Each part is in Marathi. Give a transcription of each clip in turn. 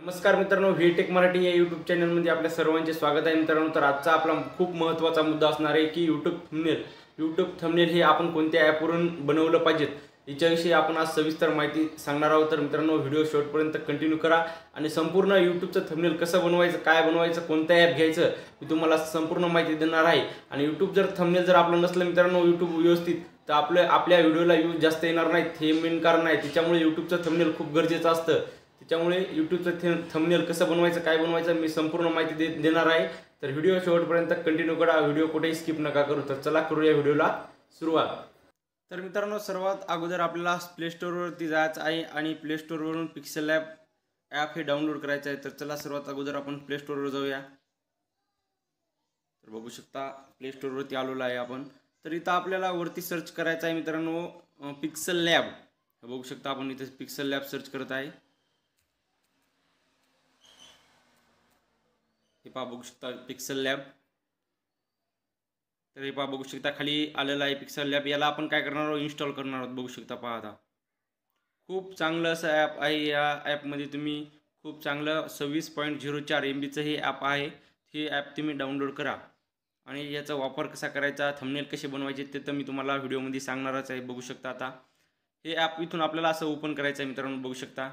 नमस्कार मित्रांनो, व्हीटेक मराठी या यूट्यूब चॅनलमध्ये आपल्या सर्वांचे स्वागत आहे मित्रांनो. तर आजचा आपला खूप महत्त्वाचा मुद्दा असणार आहे की यूट्यूब थंबनेल हे आपण कोणत्या ॲपवरून बनवलं पाहिजेत याच्याविषयी आपण आज सविस्तर माहिती सांगणार आहोत. तर मित्रांनो, व्हिडिओ शेवटपर्यंत कंटिन्यू करा आणि संपूर्ण यूट्यूबचं थंबनेल कसं बनवायचं, काय बनवायचं, कोणतं ॲप घ्यायचं मी तुम्हाला संपूर्ण माहिती देणार आहे. आणि यूट्यूब जर थंबनेल जर आपलं नसलं मित्रांनो यूट्यूब व्यवस्थित, तर आपल्या व्हिडिओला व्ह्यूज जास्त येणार नाहीत. हे मेन कारण आहे. त्याच्यामुळे यूट्यूबचं थंबनेल खूप गरजेचं असतं. त्याच्यामुळे यूट्यूबचं थंबनेल कसं बनवायचं, काय बनवायचं मी संपूर्ण माहिती देणार आहे. तर व्हिडिओ शेवटपर्यंत कंटिन्यू करा, व्हिडिओ कुठेही स्किप नका करू. तर चला करूया व्हिडिओला सुरुवात. तर मित्रांनो, सर्वात अगोदर आपल्याला प्ले स्टोअरवरती जायचं आहे आणि प्ले स्टोअरवरून पिक्सेल ॲप हे डाउनलोड करायचं आहे. तर चला सर्वात अगोदर आपण प्ले स्टोअरवर जाऊया. तर बघू शकता प्ले स्टोअरवरती आलेलो आहे आपण. तर इथं आपल्याला वरती सर्च करायचं आहे मित्रांनो, पिक्सेल लॅब. बघू शकता आपण इथे पिक्सेल लॅब सर्च करत आहे. हे पहा बघू शकता पिक्सेल लॅब. तर हे पहा बघू शकता खाली आलेलं आहे पिक्सेल लॅब. याला आपण काय करणार आहोत, इन्स्टॉल करणार आहोत. बघू शकता पहा आता खूप चांगलं असं ॲप आहे. या ॲपमध्ये तुम्ही खूप चांगलं 26.04 MBचं हे ॲप आहे. हे ॲप तुम्ही डाउनलोड करा आणि याचा वापर कसा करायचा, थंबनेल कसे बनवायचे ते तर मी तुम्हाला व्हिडिओमध्ये सांगणारच आहे. बघू शकता आता हे ॲप इथून आपल्याला असं ओपन करायचं आहे मित्रांनो. बघू शकता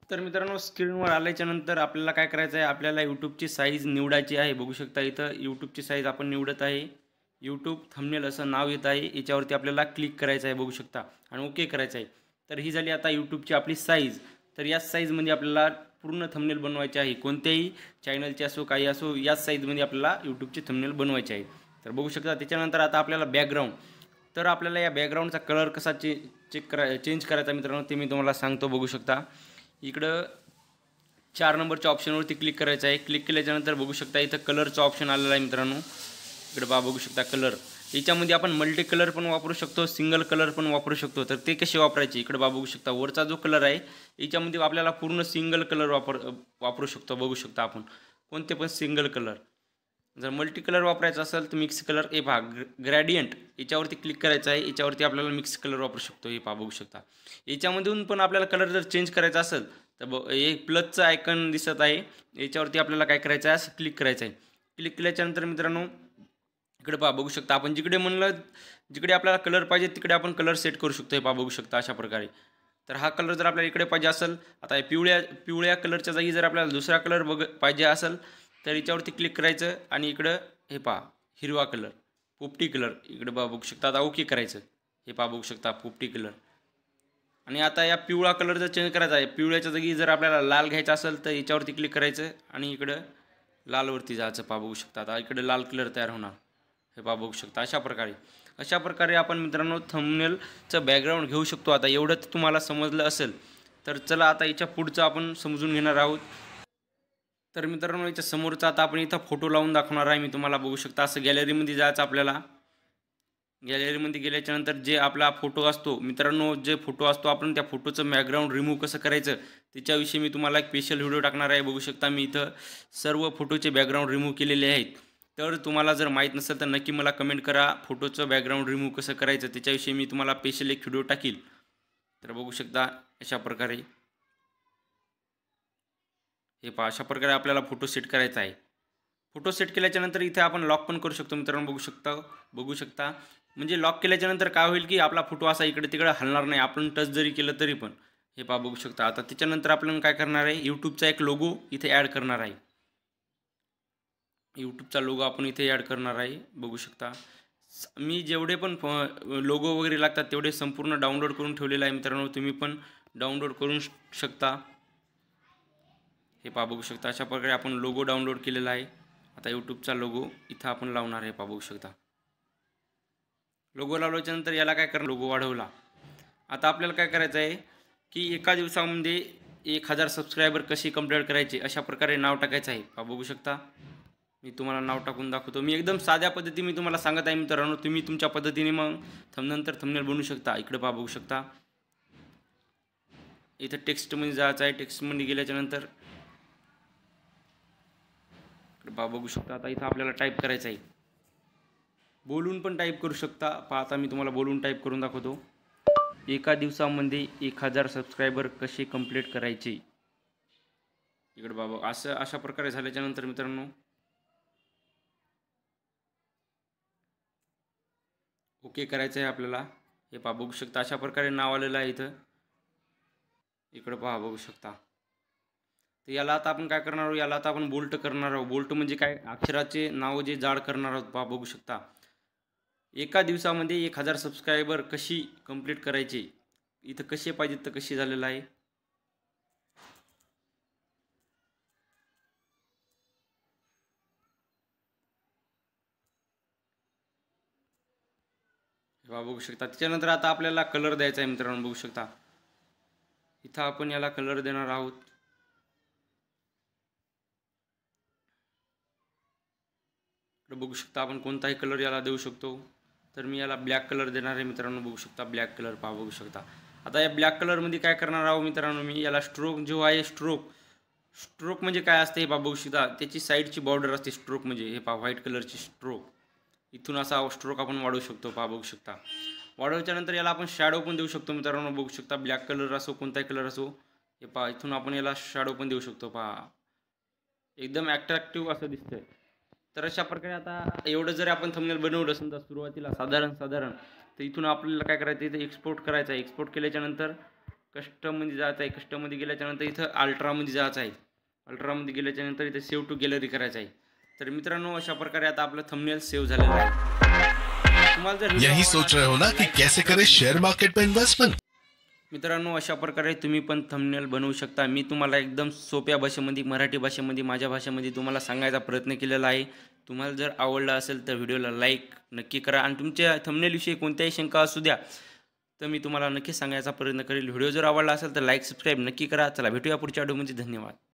तर मित्रांनो, स्क्रीनवर आल्याच्या नंतर आपल्याला काय करायचं आहे, आपल्याला यूट्यूबची साईज निवडायची आहे. बघू शकता इथं यूट्यूबची साईज आपण निवडत आहे. यूट्यूब थंबनेल असं नाव येत आहे. याच्यावरती आपल्याला क्लिक करायचं आहे. बघू शकता आणि ओके करायचं आहे. तर ही झाली आता यूट्यूबची आपली साईज. तर याच साईजमध्ये आपल्याला पूर्ण थंबनेल बनवायचे आहे. कोणत्याही चॅनलचे असो काही असो, याच साईजमध्ये आपल्याला यूट्यूबची थंबनेल बनवायची आहे. तर बघू शकता त्याच्यानंतर आता आपल्याला बॅकग्राऊंड. तर आपल्याला या बॅकग्राऊंडचा कलर कसा चेंज करायचा मित्रांनो ते मी तुम्हाला सांगतो. बघू शकता इकडं 4 नंबरच्या ऑप्शनवरती क्लिक करायचं आहे. क्लिक केल्याच्यानंतर बघू शकता इथं कलरचा ऑप्शन आलेला आहे मित्रांनो. इकडे बघू शकता कलर. याच्यामध्ये आपण मल्टी कलर पण वापरू शकतो, सिंगल कलर पण वापरू शकतो. तर ते कसे वापरायचे, इकडे बघू शकता वरचा जो कलर आहे याच्यामध्ये आपल्याला पूर्ण सिंगल कलर वापरू शकतो. बघू शकता आपण कोणते पण सिंगल कलर. जर मल्टी कलर वापरायचा असेल तर मिक्स कलर हे पहा ग्रॅडियंट याच्यावरती क्लिक करायचं आहे. याच्यावरती आपल्याला मिक्स कलर वापरू शकतो. हे पहा बघू शकता. याच्यामधून पण आपल्याला कलर जर चेंज करायचा असेल तर एक प्लसचं आयकन दिसत आहे, याच्यावरती आपल्याला काय करायचं आहे, असं क्लिक करायचं आहे. क्लिक केल्याच्यानंतर मित्रांनो इकडे पहा बघू शकता आपण जिकडे आपल्याला कलर पाहिजे तिकडे आपण कलर सेट करू शकतो. हे पहा बघू शकता अशा प्रकारे. तर हा कलर जर आपल्याला इकडे पाहिजे असेल, आता पिवळ्या कलरच्या जागी जर आपल्याला दुसरा कलर पाहिजे असेल तर याच्यावरती क्लिक करायचं आणि इकडं हे पहा हिरवा कलर, पोपटी कलर इकडे बघू शकता. आता ओके करायचं. हे पहा बघू शकता पोपटी कलर. आणि आता या पिवळा कलर जर चेंज करायचा आहे, पिवळ्याच्या जागी जर आपल्याला लाल घ्यायचा असेल तर याच्यावरती क्लिक करायचं आणि इकडं लालवरती जायचं. पहा बघू शकता आता इकडे लाल कलर तयार होणार. हे पहा बघू शकता अशा प्रकारे आपण मित्रांनो थंबनेलचं बॅकग्राऊंड घेऊ शकतो. आता एवढं तुम्हाला समजलं असेल तर चला आता याच्या पुढचं आपण समजून घेणार आहोत. तर मित्रांनो याच्या समोरचा आता आपण इथं फोटो लावून दाखवणार आहे मी तुम्हाला. बघू शकता असं गॅलरीमध्ये जायचं आपल्याला. गॅलरीमध्ये गेल्याच्यानंतर जे आपला फोटो असतो मित्रांनो, जे फोटो असतो आपण त्या फोटोचं बॅकग्राऊंड रिमूव्ह कसं करायचं त्याच्याविषयी मी तुम्हाला एक स्पेशल व्हिडिओ टाकणार आहे. बघू शकता मी इथं सर्व फोटोचे बॅकग्राऊंड रिमूव्ह केलेले आहेत. तर तुम्हाला जर माहीत नसेल तर नक्की मला कमेंट करा, फोटोचं बॅकग्राऊंड रिमूव्ह कसं करायचं त्याच्याविषयी मी तुम्हाला स्पेशल एक व्हिडिओ टाकील. तर बघू शकता अशा प्रकारे. हे पहा अशा प्रकारे आपल्याला फोटो सेट करायचा आहे. फोटो सेट केल्याच्यानंतर इथे आपण लॉक पण करू शकतो मित्रांनो. बघू शकता म्हणजे लॉक केल्याच्यानंतर काय होईल की आपला फोटो असा इकडे तिकडे हलणार नाही, आपण टच जरी केलं तरी पण. हे पहा बघू शकता. आता त्याच्यानंतर आपण काय करणार आहे, यूट्यूबचा एक लोगो इथे ॲड करणार आहे. यूट्यूबचा लोगो आपण इथे ॲड करणार आहे. बघू शकता मी जेवढे पण लोगो वगैरे लागतात तेवढे संपूर्ण डाउनलोड करून ठेवलेलं आहे मित्रांनो. तुम्ही पण डाउनलोड करू शकता. हे पहा बघू शकता अशा प्रकारे आपण लोगो डाउनलोड केलेला आहे. आता यूट्यूबचा लोगो इथं आपण लावणार आहे. पहा बघू शकता. लोगो लावल्याच्यानंतर याला काय करणार, लोगो वाढवला. आता आपल्याला काय करायचं आहे की एका दिवसामध्ये 1000 सबस्क्रायबर कशी कंप्लीट करायचे अशा प्रकारे नाव टाकायचं आहे. पहा बघू शकता मी तुम्हाला नाव टाकून दाखवतो. मी एकदम साध्या पद्धती मी तुम्हाला सांगत आहे मित्रांनो. तुम्ही तुमच्या पद्धतीने मग थंबनेल बनवू शकता. इकडे पहा बघू शकता इथं टेक्स्टमध्ये जायचं आहे. टेक्स्टमध्ये गेल्याच्यानंतर इकडे पहा बघू शकता आता इथं आपल्याला टाईप करायचं आहे. बोलून पण टाईप करू शकता। पहा आता मी तुम्हाला बोलून टाईप करून दाखवतो। एका दिवसामध्ये 1000 सबस्क्रायबर कसे कंप्लीट करायचे। इकडे बाबा असं अशा प्रकारे झाल्याच्या नंतर मित्रांनो ओके करायचं आहे आपल्याला। हे पहा बघू शकता अशा प्रकारे नाव आलेलं आहे इथं। इकडे पहा बघू शकता। तर याला आता आपण काय करणार आहोत, याला आता आपण बोल्ट करणार आहोत। बोल्ट म्हणजे काय, अक्षराचे नाव जे जाड करणार आहोत। पहा बघू शकता एका दिवसामध्ये 1000 सबस्क्रायबर कशी कंप्लीट करायचे। इथं कसे पाहिजेत तर कशी झालेलं आहे। हे बघू शकता। त्याच्यानंतर आता आपल्याला कलर द्यायचा आहे मित्रांनो, बघू शकता इथं आपण याला कलर देणार आहोत। बघू शकता आपण कोणताही कलर याला देऊ शकतो। तर मी याला ब्लॅक कलर देणार आहे मित्रांनो, बघू शकता ब्लॅक कलर। पहा बघू शकता आता या ब्लॅक कलरमध्ये काय करणार आहोत मित्रांनो, मी याला स्ट्रोक जो आहे, स्ट्रोक म्हणजे काय असते हे पहा बघू शकता। त्याची साईडची बॉर्डर असते स्ट्रोक म्हणजे। हे पहा व्हाईट कलरची स्ट्रोक, इथून असा स्ट्रोक आपण वाढवू शकतो। पहा बघू शकता वाढवल्याच्या नंतर याला आपण शॅडो पण देऊ शकतो मित्रांनो, बघू शकता ब्लॅक कलर असो कोणताही कलर असो। हे पहा इथून आपण याला शॅडो पण देऊ शकतो। पहा एकदम अट्रॅक्टिव्ह असं दिसतंय। तर अशा प्रकारे आता एवढं जर आपण थंबनेल बनवलं समजा सुरुवातीला साधारण तर इथून आपल्याला काय करायचं, इथं एक्सपोर्ट करायचं आहे। एक्सपोर्ट केल्याच्या नंतर कस्टममध्ये जायचं आहे। कस्टममध्ये गेल्याच्या नंतर इथं अल्ट्रामध्ये जायचं आहे। अल्ट्रामध्ये गेल्याच्या नंतर इथे सेव्ह टू गॅलरी करायचं आहे। तर मित्रांनो अशा प्रकारे आता आपलं थंबनेल सेव्ह झालेलं आहे। तुम्हाला जर यही सोच रहे हो ना कि कैसे करें शेयर मार्केट में इन्वेस्टमेंट। मित्रांनो अशा प्रकारे तुम्ही पण थंबनेल बनवू शकता। मी तुम्हाला एकदम सोप्या भाषेमध्ये, मराठी भाषेमध्ये, माझ्या भाषेमध्ये तुम्हाला सांगायचा प्रयत्न केलेला आहे। तुम्हाला जर आवडला असेल तर व्हिडिओला लाईक नक्की करा आणि तुमच्या थंबनेलविषयी कोणत्याही शंका असू द्या तर मी तुम्हाला नक्की सांगायचा प्रयत्न करेल। व्हिडिओ जर आवडला असेल तर लाईक सबस्क्राईब नक्की करा। चला भेटूया पुढच्या व्हिडिओमध्ये। धन्यवाद।